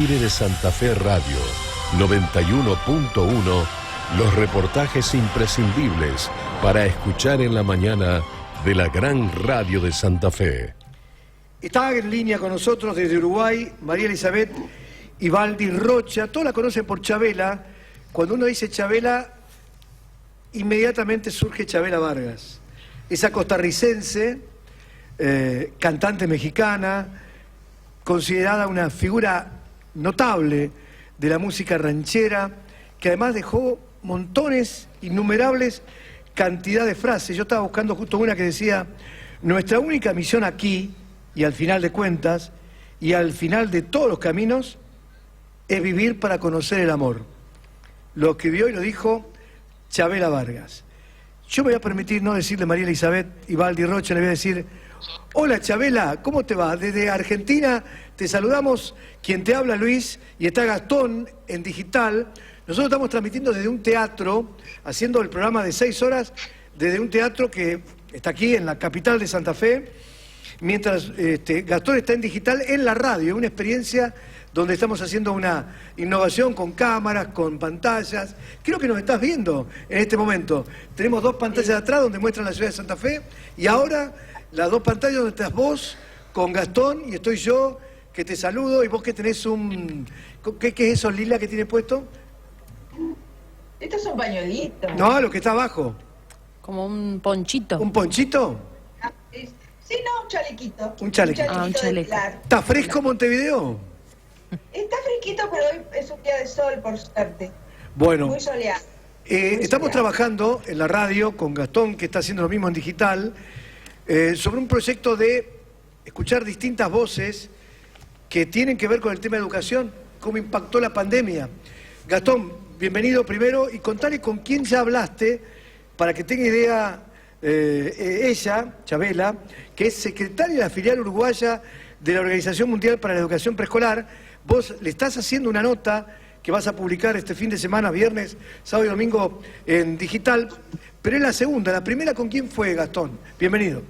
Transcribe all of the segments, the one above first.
Aire de Santa Fe Radio 91.1, los reportajes imprescindibles para escuchar en la mañana de la gran radio de Santa Fe. Está en línea con nosotros desde Uruguay María Elizabeth Ibaldi Rocha. Todos la conocen por Chabela. Cuando uno dice Chabela, inmediatamente surge Chabela Vargas. Esa costarricense, cantante mexicana, considerada una figura notable de la música ranchera, que además dejó montones, innumerables cantidad de frases. Yo estaba buscando justo una que decía: nuestra única misión aquí, y al final de cuentas, y al final de todos los caminos, es vivir para conocer el amor. Lo escribió y lo dijo Chabela Vargas. Yo me voy a permitir no decirle María Elizabeth Ibaldi Rocha, le voy a decir: hola Chabela, ¿cómo te va? Desde Argentina te saludamos, quien te habla Luis, y está Gastón en digital. Nosotros estamos transmitiendo desde un teatro, haciendo el programa de 6 horas, desde un teatro que está aquí en la capital de Santa Fe, mientras Gastón está en digital en la radio, una experiencia donde estamos haciendo una innovación con cámaras, con pantallas. Creo que nos estás viendo en este momento. Tenemos 2 pantallas atrás donde muestran la ciudad de Santa Fe, y ahora las 2 pantallas donde estás vos con Gastón y estoy yo, que te saludo, y vos que tenés un... ¿Qué es eso lila que tiene puesto? Esto es un pañuelito. No, lo que está abajo. Como un ponchito. ¿Un ponchito? Sí, no, un chalequito. Un chalequito. Un chaleco. ¿Está fresco Montevideo? Está fresquito, pero hoy es un día de sol, por suerte. Bueno, Muy soleado. estamos trabajando en la radio con Gastón, que está haciendo lo mismo en digital, sobre un proyecto de escuchar distintas voces que tienen que ver con el tema de educación, cómo impactó la pandemia. Gastón, bienvenido primero, y contale con quién ya hablaste, para que tenga idea ella, Chabela, que es secretaria de la filial uruguaya de la Organización Mundial para la Educación Preescolar. Vos le estás haciendo una nota que vas a publicar este fin de semana, viernes, sábado y domingo, en digital, pero es la segunda. La primera, ¿con quién fue, Gastón? Bienvenido.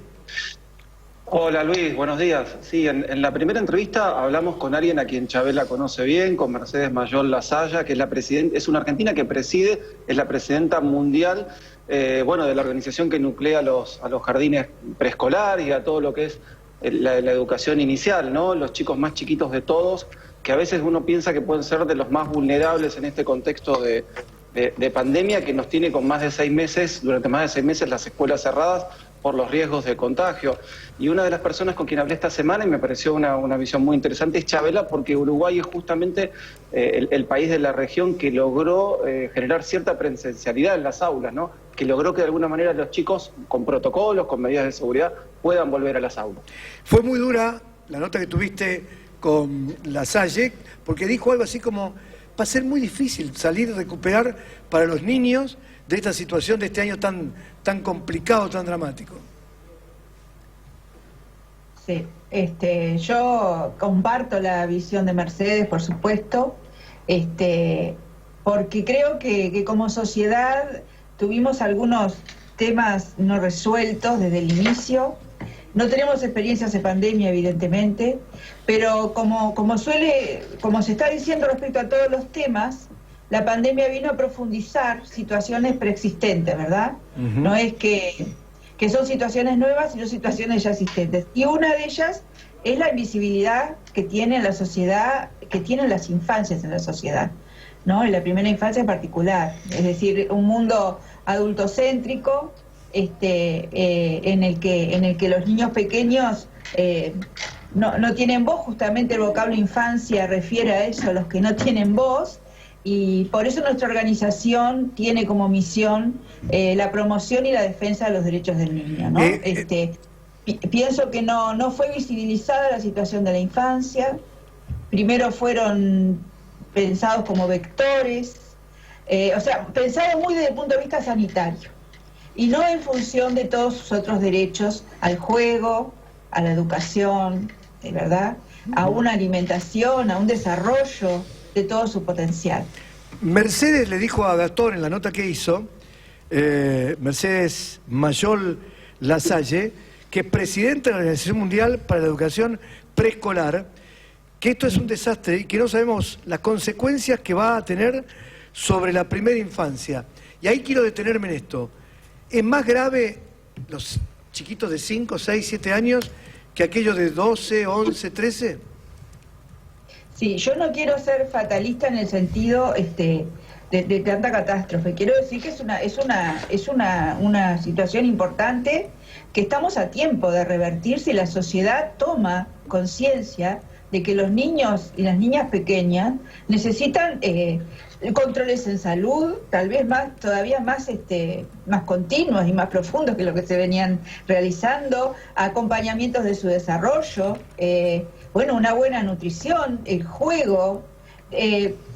Hola Luis, buenos días. Sí, en la primera entrevista hablamos con alguien a quien Chabela conoce bien, con Mercedes Mayol Lasalla, que es la presidenta, es una argentina que preside, es la presidenta mundial, de la organización que nuclea a los jardines preescolar y a todo lo que es la educación inicial, ¿no? Los chicos más chiquitos de todos, que a veces uno piensa que pueden ser de los más vulnerables en este contexto de pandemia, que nos tiene con más de 6 meses, durante más de 6 meses las escuelas cerradas por los riesgos de contagio. Y una de las personas con quien hablé esta semana, y me pareció una visión muy interesante, es Chabela, porque Uruguay es justamente el país de la región que logró generar cierta presencialidad en las aulas, ¿no? Que logró que de alguna manera los chicos, con protocolos, con medidas de seguridad, puedan volver a las aulas. Fue muy dura la nota que tuviste con Lasalle, porque dijo algo así como: va a ser muy difícil salir y recuperar para los niños de esta situación, de este año tan complicado, tan dramático. Sí, yo comparto la visión de Mercedes, por supuesto, porque creo que como sociedad tuvimos algunos temas no resueltos desde el inicio. No tenemos experiencias de pandemia, evidentemente, pero como se está diciendo respecto a todos los temas, la pandemia vino a profundizar situaciones preexistentes, ¿verdad? Uh-huh. No es que son situaciones nuevas, sino situaciones ya existentes. Y una de ellas es la invisibilidad que tiene la sociedad, que tienen las infancias en la sociedad, ¿no? En la primera infancia en particular. Es decir, un mundo adultocéntrico, en el que los niños pequeños no tienen voz. Justamente el vocablo infancia refiere a eso, a los que no tienen voz, y por eso nuestra organización tiene como misión la promoción y la defensa de los derechos del niño, ¿no? Pienso que no fue visibilizada la situación de la infancia. Primero fueron pensados como vectores, pensados muy desde el punto de vista sanitario, y no en función de todos sus otros derechos al juego, a la educación, ¿verdad? A una alimentación, a un desarrollo de todo su potencial. Mercedes le dijo a Gastón en la nota que hizo, Mercedes Mayol Lasalle, que es presidenta de la Organización Mundial para la Educación Preescolar, que esto es un desastre y que no sabemos las consecuencias que va a tener sobre la primera infancia. Y ahí quiero detenerme en esto. ¿Es más grave los chiquitos de 5, 6, 7 años que aquellos de 12, 11, 13? Sí, yo no quiero ser fatalista en el sentido de tanta catástrofe. Quiero decir que es una situación importante que estamos a tiempo de revertir si la sociedad toma conciencia de que los niños y las niñas pequeñas necesitan controles en salud, tal vez todavía más continuos y más profundos que lo que se venían realizando, acompañamientos de su desarrollo, una buena nutrición, el juego,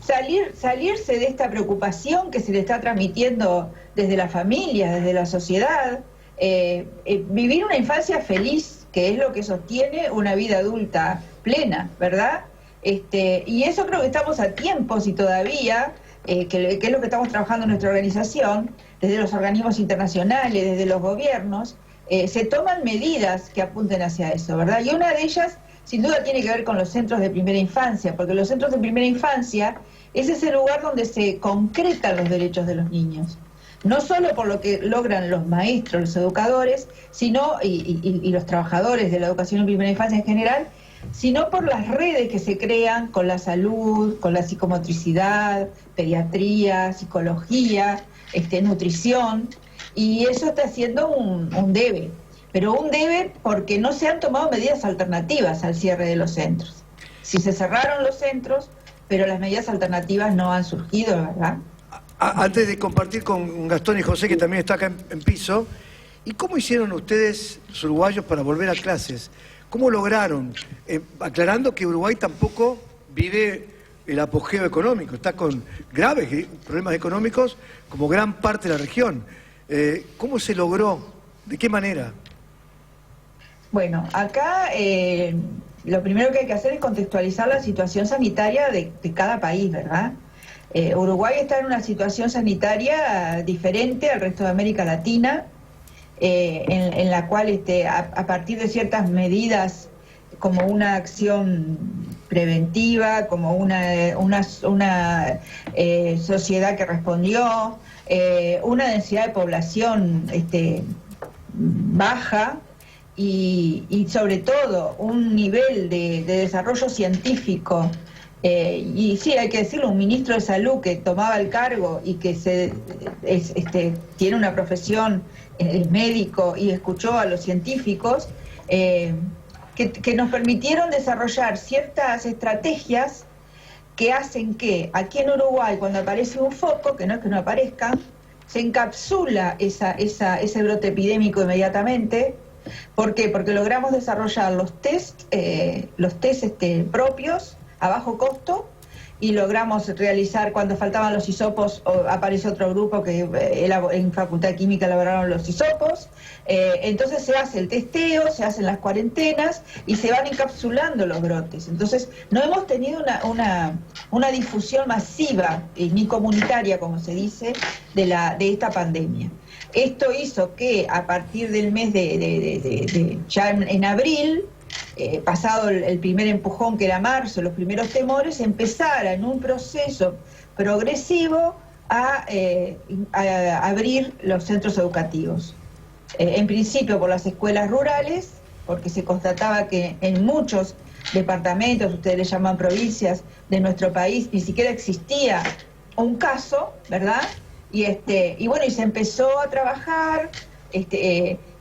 salirse de esta preocupación que se le está transmitiendo desde la familia, desde la sociedad, vivir una infancia feliz, que es lo que sostiene una vida adulta plena, ¿verdad? Y eso creo que estamos a tiempo, si todavía, que es lo que estamos trabajando en nuestra organización, desde los organismos internacionales, desde los gobiernos, se toman medidas que apunten hacia eso, ¿verdad? Y una de ellas, sin duda, tiene que ver con los centros de primera infancia, porque los centros de primera infancia es ese lugar donde se concretan los derechos de los niños. No solo por lo que logran los maestros, los educadores, sino y los trabajadores de la educación en primera infancia en general, sino por las redes que se crean con la salud, con la psicomotricidad, pediatría, psicología, nutrición, y eso está siendo un debe, pero un debe porque no se han tomado medidas alternativas al cierre de los centros. Si se cerraron los centros, pero las medidas alternativas no han surgido, ¿verdad? Antes de compartir con Gastón y José, que también está acá en piso, ¿y cómo hicieron ustedes, los uruguayos, para volver a clases? ¿Cómo lograron? Aclarando que Uruguay tampoco vive el apogeo económico, está con graves problemas económicos como gran parte de la región. ¿Cómo se logró? ¿De qué manera? Bueno, acá lo primero que hay que hacer es contextualizar la situación sanitaria de cada país, ¿verdad? Uruguay está en una situación sanitaria diferente al resto de América Latina, en la cual a partir de ciertas medidas como una acción preventiva, como una sociedad que respondió, una densidad de población baja y sobre todo un nivel de desarrollo científico, y sí, hay que decirlo, un ministro de salud que tomaba el cargo y que tiene una profesión médico y escuchó a los científicos, que nos permitieron desarrollar ciertas estrategias que hacen que aquí en Uruguay, cuando aparece un foco, que no es que no aparezca, se encapsula ese brote epidémico inmediatamente. ¿Por qué? Porque logramos desarrollar los test propios a bajo costo, y logramos realizar, cuando faltaban los hisopos, aparece otro grupo que en Facultad de Química elaboraron los hisopos, entonces se hace el testeo, se hacen las cuarentenas y se van encapsulando los brotes. Entonces no hemos tenido una difusión masiva ni comunitaria, como se dice, de esta pandemia. Esto hizo que a partir del mes ya en abril, pasado el primer empujón que era marzo, los primeros temores, empezara en un proceso progresivo a abrir los centros educativos. En principio por las escuelas rurales, porque se constataba que en muchos departamentos, ustedes le llaman provincias de nuestro país, ni siquiera existía un caso, ¿verdad? Y se empezó a trabajar.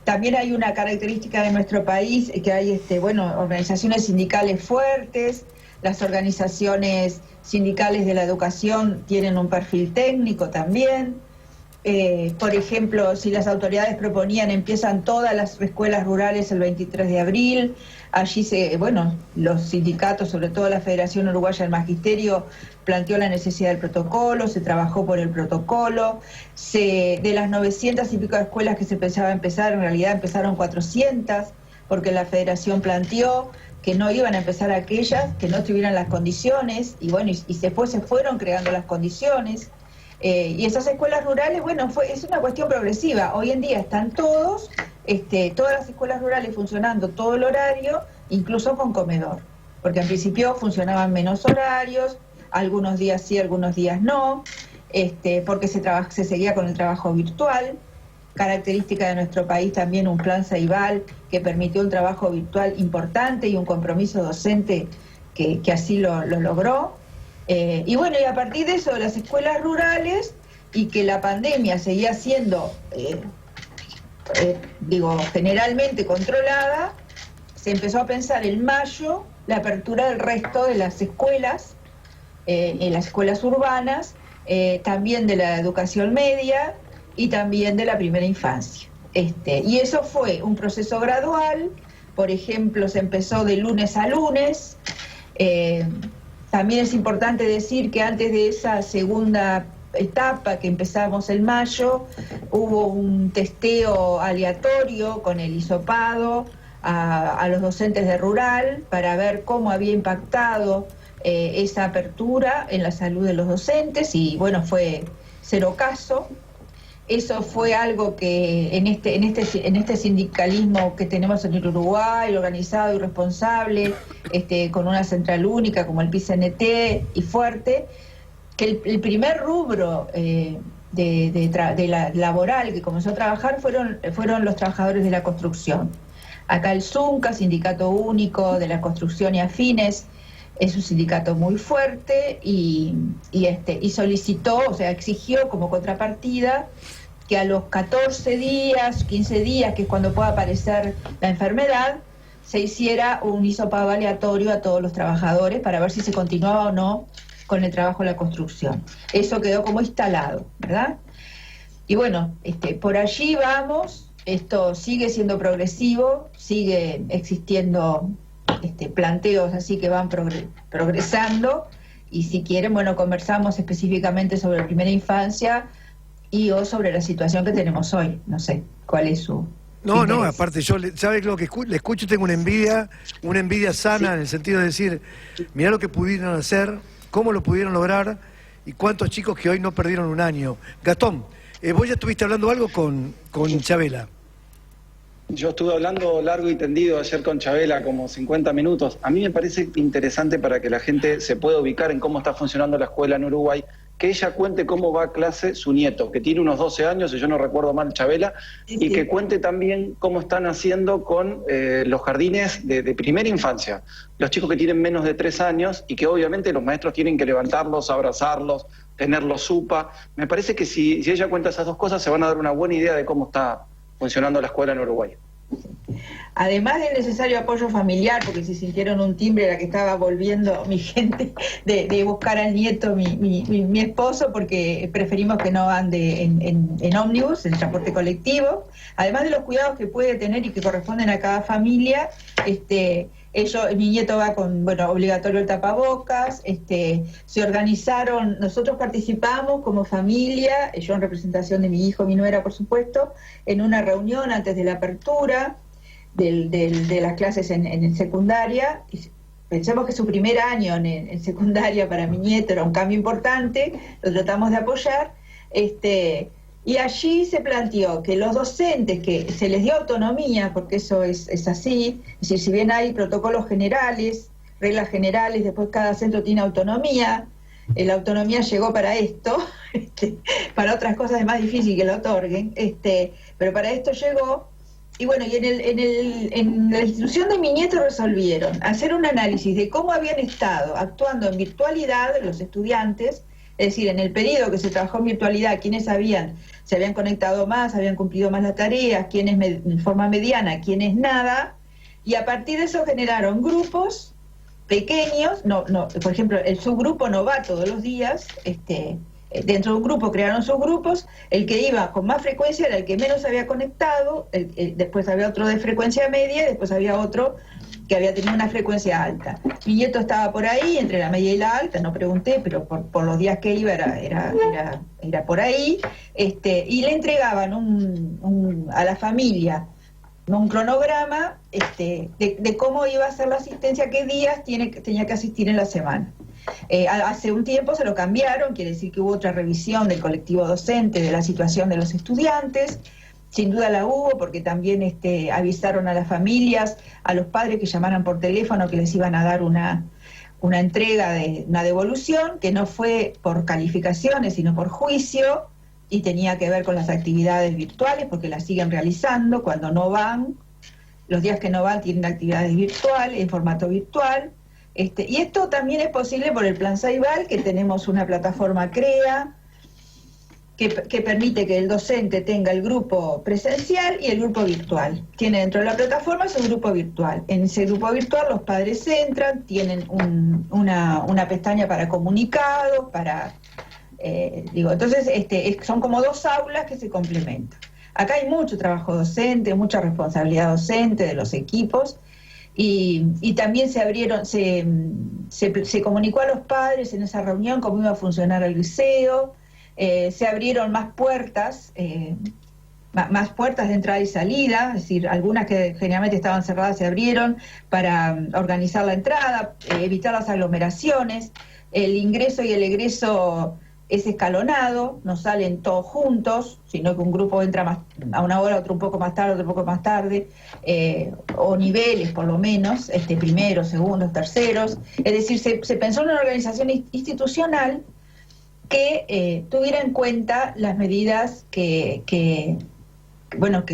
También hay una característica de nuestro país, que hay organizaciones sindicales fuertes. Las organizaciones sindicales de la educación tienen un perfil técnico también. Por ejemplo, si las autoridades proponían, empiezan todas las escuelas rurales el 23 de abril, allí los sindicatos, sobre todo la Federación Uruguaya del Magisterio, planteó la necesidad del protocolo, se trabajó por el protocolo, de las 900 y pico de escuelas que se pensaba empezar, en realidad empezaron 400, porque la Federación planteó que no iban a empezar aquellas que no tuvieran las condiciones, y después se fueron creando las condiciones. Y esas escuelas rurales, es una cuestión progresiva. Hoy en día están todas las escuelas rurales funcionando todo el horario, incluso con comedor. porque en principio funcionaban menos horarios, algunos días sí, algunos días no, porque se seguía con el trabajo virtual. Característica de nuestro país también un plan Ceibal que permitió un trabajo virtual importante y un compromiso docente que así lo logró. Y bueno, y a partir de eso, las escuelas rurales, y que la pandemia seguía siendo, generalmente controlada, se empezó a pensar en mayo la apertura del resto de las escuelas, en las escuelas urbanas, también de la educación media y también de la primera infancia. Y eso fue un proceso gradual. Por ejemplo, se empezó de lunes a lunes. También es importante decir que antes de esa segunda etapa que empezamos en mayo, hubo un testeo aleatorio con el hisopado a los docentes de rural para ver cómo había impactado esa apertura en la salud de los docentes, y bueno, fue cero caso. Eso fue algo que en este sindicalismo que tenemos en el Uruguay, organizado y responsable, con una central única como el PICNT y fuerte, que el primer rubro laboral que comenzó a trabajar fueron los trabajadores de la construcción. Acá el ZUNCA, Sindicato Único de la Construcción y Afines, es un sindicato muy fuerte y solicitó, o sea, exigió como contrapartida que a los 14 días, 15 días, que es cuando pueda aparecer la enfermedad, se hiciera un hisopado aleatorio a todos los trabajadores para ver si se continuaba o no con el trabajo de la construcción. Eso quedó como instalado, ¿verdad? Y bueno, por allí vamos. Esto sigue siendo progresivo, sigue existiendo planteos así que van progresando, y si quieren, bueno, conversamos específicamente sobre la primera infancia o sobre la situación que tenemos hoy. No sé cuál es su... No, aparte yo, ¿sabes lo que le escucho? Tengo una envidia sana, sí, en el sentido de decir, mirá lo que pudieron hacer, cómo lo pudieron lograr y cuántos chicos que hoy no perdieron un año. Gastón, vos ya estuviste hablando algo con Chabela. Yo estuve hablando largo y tendido ayer con Chabela, como 50 minutos. A mí me parece interesante, para que la gente se pueda ubicar en cómo está funcionando la escuela en Uruguay, que ella cuente cómo va a clase su nieto, que tiene unos 12 años, si yo no recuerdo mal, Chabela, sí, y que cuente también cómo están haciendo con los jardines de primera infancia, los chicos que tienen menos de 3 años, y que obviamente los maestros tienen que levantarlos, abrazarlos, tenerlos supa. Me parece que si ella cuenta esas dos cosas, se van a dar una buena idea de cómo está funcionando la escuela en Uruguay. Además del necesario apoyo familiar, porque si sintieron un timbre era que estaba volviendo mi gente de buscar al nieto, mi esposo, porque preferimos que no ande en ómnibus, en transporte colectivo. Además de los cuidados que puede tener y que corresponden a cada familia, mi nieto va con, obligatorio el tapabocas, se organizaron, nosotros participamos como familia, yo en representación de mi hijo, mi nuera, por supuesto, en una reunión antes de la apertura de las clases en secundaria. Y pensamos que su primer año en secundaria para mi nieto era un cambio importante, lo tratamos de apoyar, y allí se planteó que los docentes, que se les dio autonomía, porque eso es así, es decir, si bien hay protocolos generales, reglas generales, después cada centro tiene autonomía, la autonomía llegó para esto, para otras cosas es más difícil que lo otorguen, pero para esto llegó. Y bueno, y en la institución de mi nieto resolvieron hacer un análisis de cómo habían estado actuando en virtualidad los estudiantes, es decir, en el periodo que se trabajó en virtualidad, quiénes se habían conectado más, habían cumplido más las tareas, quiénes en forma mediana, quiénes nada, y a partir de eso generaron grupos pequeños. Por ejemplo, el subgrupo no va todos los días, dentro de un grupo crearon subgrupos, el que iba con más frecuencia era el que menos había conectado, después había otro de frecuencia media, y después había otro que había tenido una frecuencia alta. Mi nieto estaba por ahí, entre la media y la alta, no pregunté, pero por los días que iba era por ahí, y le entregaban a la familia un cronograma de cómo iba a ser la asistencia, qué días tenía que asistir en la semana. Hace un tiempo se lo cambiaron, quiere decir que hubo otra revisión del colectivo docente, de la situación de los estudiantes, sin duda la hubo, porque también avisaron a las familias, a los padres que llamaran por teléfono que les iban a dar una entrega, una devolución, que no fue por calificaciones, sino por juicio, y tenía que ver con las actividades virtuales, porque las siguen realizando cuando no van. Los días que no van tienen actividades virtuales, en formato virtual. Y esto también es posible por el Plan Ceibal, que tenemos una plataforma CREA, que permite que el docente tenga el grupo presencial y el grupo virtual. Tiene dentro de la plataforma su grupo virtual. En ese grupo virtual los padres entran, tienen una pestaña para comunicados, entonces son como dos aulas que se complementan. Acá hay mucho trabajo docente, mucha responsabilidad docente de los equipos, y también se comunicó a los padres en esa reunión cómo iba a funcionar el liceo. Se abrieron más puertas de entrada y salida, es decir, algunas que generalmente estaban cerradas se abrieron para organizar la entrada, evitar las aglomeraciones. El ingreso y el egreso es escalonado, no salen todos juntos, sino que un grupo entra a una hora, otro un poco más tarde, otro un poco más tarde, o niveles por lo menos, primeros, segundos, terceros. Es decir, se pensó en una organización institucional que tuviera en cuenta las medidas que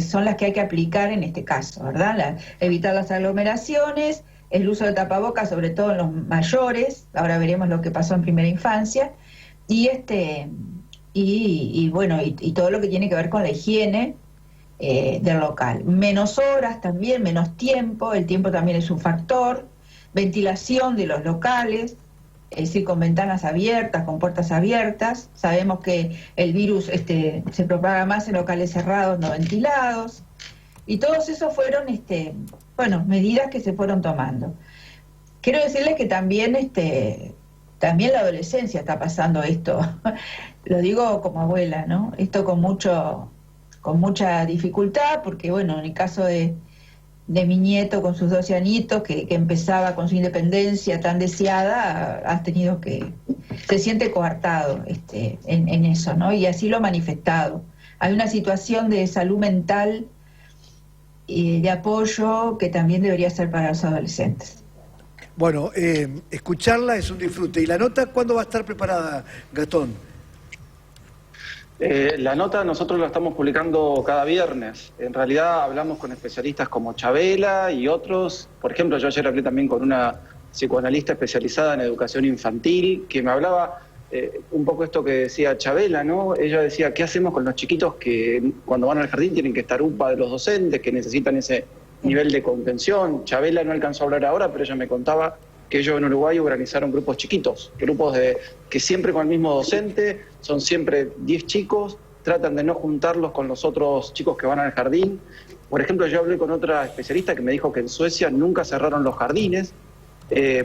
son las que hay que aplicar en este caso, ¿verdad? Evitar las aglomeraciones, el uso de tapabocas, sobre todo en los mayores. Ahora veremos lo que pasó en primera infancia, y todo lo que tiene que ver con la higiene del local. Menos horas también, menos tiempo, el tiempo también es un factor. Ventilación de los locales, es decir, con ventanas abiertas, con puertas abiertas. Sabemos que el virus se propaga más en locales cerrados, no ventilados. Y todos esos fueron medidas que se fueron tomando. Quiero decirles que también la adolescencia está pasando esto. Lo digo como abuela, ¿no? Esto con mucha dificultad, porque en el caso de mi nieto con sus 12 añitos, que empezaba con su independencia tan deseada, se siente coartado en eso, ¿no? Y así lo ha manifestado. Hay una situación de salud mental y de apoyo que también debería ser para los adolescentes. Bueno, escucharla es un disfrute. ¿Y la nota cuándo va a estar preparada, Gastón? La nota nosotros la estamos publicando cada viernes. En realidad hablamos con especialistas como Chabela y otros. Por ejemplo, yo ayer hablé también con una psicoanalista especializada en educación infantil que me hablaba un poco esto que decía Chabela, ¿no? Ella decía, ¿qué hacemos con los chiquitos que cuando van al jardín tienen que estar UPA de los docentes, que necesitan ese nivel de contención? Chabela no alcanzó a hablar ahora, pero ella me contaba que ellos en Uruguay organizaron grupos chiquitos, grupos que siempre con el mismo docente, son siempre 10 chicos, tratan de no juntarlos con los otros chicos que van al jardín. Por ejemplo, yo hablé con otra especialista que me dijo que en Suecia nunca cerraron los jardines,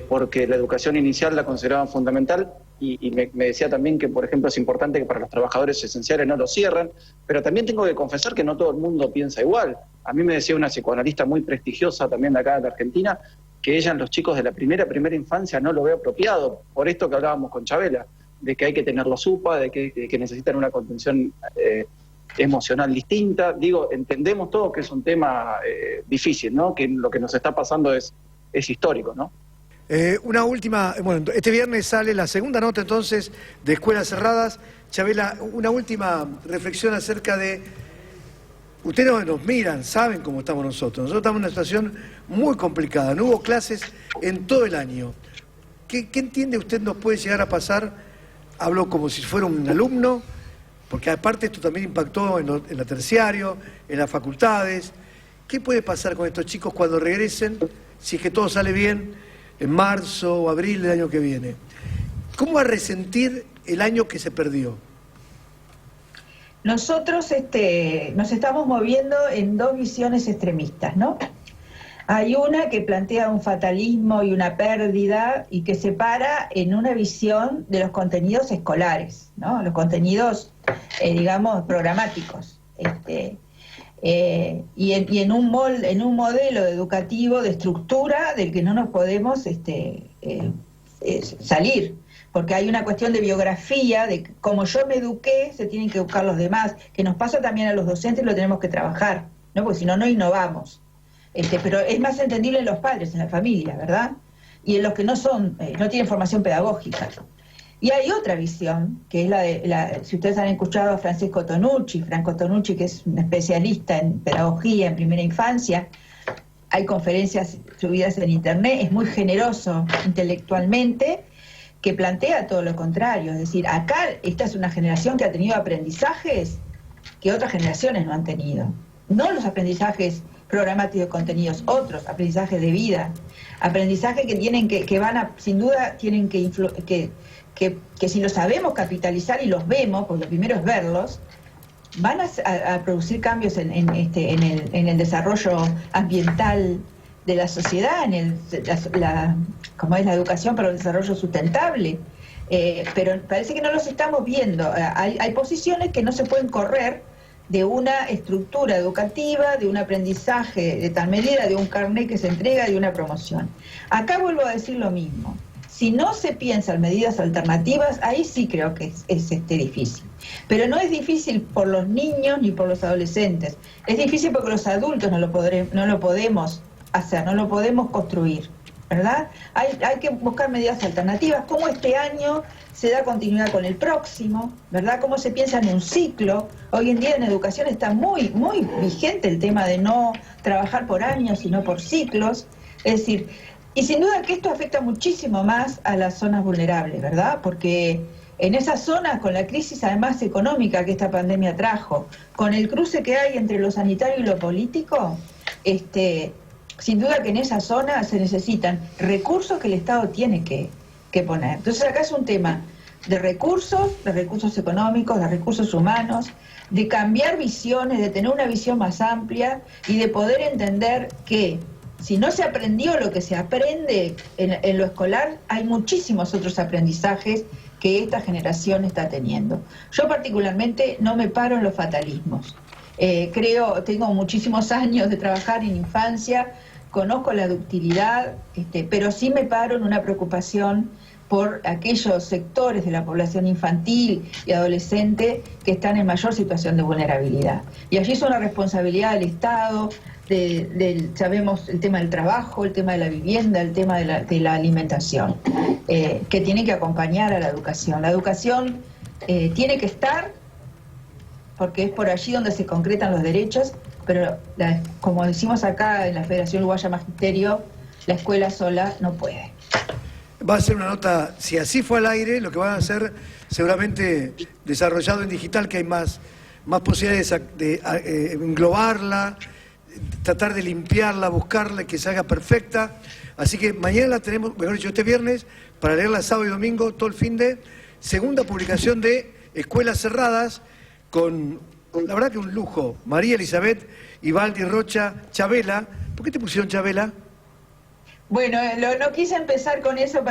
porque la educación inicial la consideraban fundamental, y me decía también que, por ejemplo, es importante que para los trabajadores esenciales no lo cierren, pero también tengo que confesar que no todo el mundo piensa igual. A mí me decía una psicoanalista muy prestigiosa también de acá de Argentina, que ella en los chicos de la primera infancia no lo ve apropiado, por esto que hablábamos con Chabela, de que hay que tenerlos UPA, de que necesitan una contención emocional distinta. Digo, entendemos todo que es un tema difícil, ¿no? Que lo que nos está pasando es histórico, ¿no? Una última, este viernes sale la segunda nota entonces de Escuelas Cerradas. Chabela, una última reflexión acerca de... Ustedes nos miran, saben cómo estamos nosotros. Nosotros estamos en una situación muy complicada. No hubo clases en todo el año. ¿Qué entiende usted nos puede llegar a pasar? Hablo como si fuera un alumno, porque aparte esto también impactó en la terciario, en las facultades. ¿Qué puede pasar con estos chicos cuando regresen, si es que todo sale bien, en marzo o abril del año que viene? ¿Cómo va a resentir el año que se perdió? Nosotros nos estamos moviendo en dos visiones extremistas, ¿no? Hay una que plantea un fatalismo y una pérdida y que se para en una visión de los contenidos escolares, ¿no? Los contenidos, programáticos. Y en un modelo educativo de estructura del que no nos podemos salir. porque hay una cuestión de biografía, de como yo me eduqué, se tienen que educar los demás, que nos pasa también a los docentes y lo tenemos que trabajar, ¿no? Porque si no, no innovamos. Pero es más entendible en los padres, en la familia, ¿verdad? Y en los que no son, no tienen formación pedagógica. Y hay otra visión, que es si ustedes han escuchado a Franco Tonucci, que es un especialista en pedagogía en primera infancia, hay conferencias subidas en internet, es muy generoso intelectualmente, que plantea todo lo contrario. Es decir, acá esta es una generación que ha tenido aprendizajes que otras generaciones no han tenido. No los aprendizajes programáticos de contenidos, otros aprendizajes de vida, aprendizajes que tienen que van a, sin duda, tienen que si los sabemos capitalizar y los vemos, porque lo primero es verlos, van a producir cambios en el desarrollo ambiental de la sociedad, como es la educación para el desarrollo sustentable. Pero parece que no los estamos viendo. Hay posiciones que no se pueden correr de una estructura educativa, de un aprendizaje de tal medida, de un carnet que se entrega, de una promoción. Acá vuelvo a decir lo mismo. Si no se piensan medidas alternativas, ahí sí creo que es difícil. Pero no es difícil por los niños ni por los adolescentes. Es difícil porque los adultos no lo podemos hacer, no lo podemos construir, ¿verdad? Hay que buscar medidas alternativas, cómo este año se da continuidad con el próximo, ¿verdad? Cómo se piensa en un ciclo. Hoy en día en educación está muy, muy vigente el tema de no trabajar por años, sino por ciclos. Es decir, y sin duda que esto afecta muchísimo más a las zonas vulnerables, ¿verdad? Porque en esas zonas, con la crisis además económica que esta pandemia trajo, con el cruce que hay entre lo sanitario y lo político, sin duda que en esa zona se necesitan recursos que el Estado tiene que poner. Entonces acá es un tema de recursos económicos, de recursos humanos, de cambiar visiones, de tener una visión más amplia y de poder entender que si no se aprendió lo que se aprende en lo escolar, hay muchísimos otros aprendizajes que esta generación está teniendo. Yo particularmente no me paro en los fatalismos. Tengo muchísimos años de trabajar en infancia, conozco la ductilidad, pero sí me paro en una preocupación por aquellos sectores de la población infantil y adolescente que están en mayor situación de vulnerabilidad. Y allí es una responsabilidad del Estado, sabemos el tema del trabajo, el tema de la vivienda, el tema de la alimentación, que tiene que acompañar a la educación. La educación tiene que estar, porque es por allí donde se concretan los derechos, pero como decimos acá en la Federación Uruguaya Magisterio, la escuela sola no puede. Va a ser una nota, si así fue al aire, lo que van a hacer seguramente desarrollado en digital, que hay más posibilidades de englobarla, tratar de limpiarla, buscarla y que se haga perfecta. Así que mañana la tenemos, mejor dicho, este viernes, para leerla sábado y domingo, todo el fin de segunda publicación de Escuelas Cerradas, con, la verdad que un lujo, María Elizabeth Ivaldi Rocha Chabela. ¿Por qué te pusieron Chabela? Bueno, no quise empezar con eso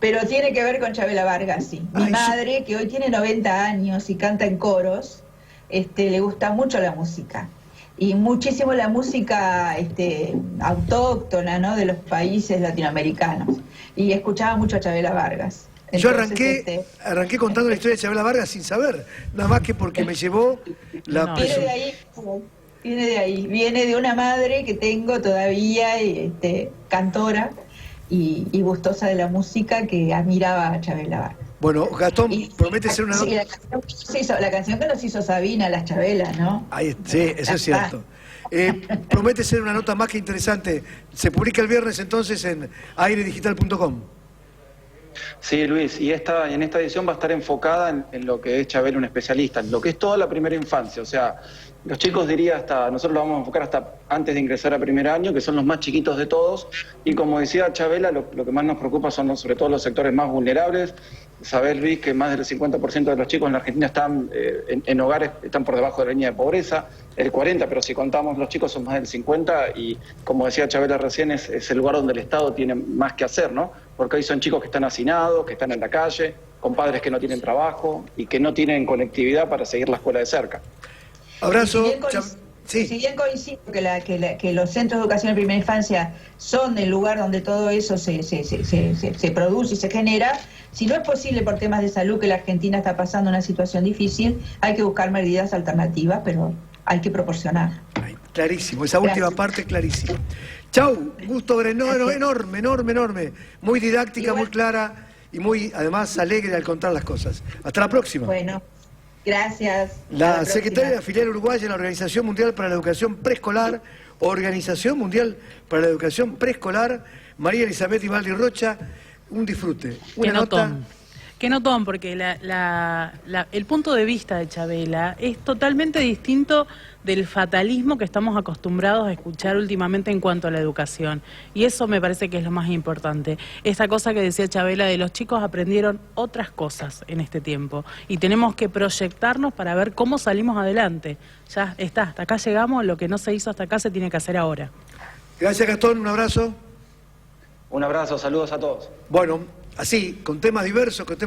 pero tiene que ver con Chabela Vargas, sí. Mi madre, que hoy tiene 90 años y canta en coros, le gusta mucho la música. Y muchísimo la música autóctona, ¿no?, de los países latinoamericanos. Y escuchaba mucho a Chabela Vargas. Entonces, yo arranqué contando la historia de Chabela Vargas sin saber, nada más que porque me llevó la... Viene de ahí, viene de una madre que tengo todavía, cantora y gustosa de la música, que admiraba a Chabela Vargas. Bueno, Gastón, promete ser una... Sí, la canción que nos hizo Sabina, Las Chabelas, ¿no? Sí, eso es cierto. Promete ser una nota más que interesante. Se publica el viernes entonces en airedigital.com. Sí, Luis, y en esta edición va a estar enfocada en lo que es Chabela, un especialista, en lo que es toda la primera infancia. O sea, los chicos nosotros lo vamos a enfocar hasta antes de ingresar a primer año, que son los más chiquitos de todos, y como decía Chabela, lo que más nos preocupa son sobre todo los sectores más vulnerables. Sabés, Luis, que más del 50% de los chicos en la Argentina están en hogares, están por debajo de la línea de pobreza, el 40%, pero si contamos los chicos son más del 50%, y como decía Chabela recién, es el lugar donde el Estado tiene más que hacer, ¿no? Porque hoy son chicos que están hacinados, que están en la calle, con padres que no tienen trabajo y que no tienen conectividad para seguir la escuela de cerca. Abrazo, Sí. Si bien coincido que los centros de educación de primera infancia son el lugar donde todo eso se produce y se genera, si no es posible por temas de salud, que la Argentina está pasando una situación difícil, hay que buscar medidas alternativas, pero hay que proporcionar. Ay, clarísimo, esa última parte clarísima. Chau, gusto enorme. Muy didáctica, muy clara y muy, además, alegre al contar las cosas. Hasta la próxima. Bueno, gracias. La secretaria de la filial uruguaya de la Organización Mundial para la Educación Preescolar, María Elizabeth Ibaldi Rocha, un disfrute. Una nota. Qué notón, porque el punto de vista de Chabela es totalmente distinto del fatalismo que estamos acostumbrados a escuchar últimamente en cuanto a la educación. Y eso me parece que es lo más importante. Esta cosa que decía Chabela de los chicos aprendieron otras cosas en este tiempo. Y tenemos que proyectarnos para ver cómo salimos adelante. Ya está, hasta acá llegamos, lo que no se hizo hasta acá se tiene que hacer ahora. Gracias, Gastón, un abrazo. Un abrazo, saludos a todos. Bueno, así, con temas diversos, con temas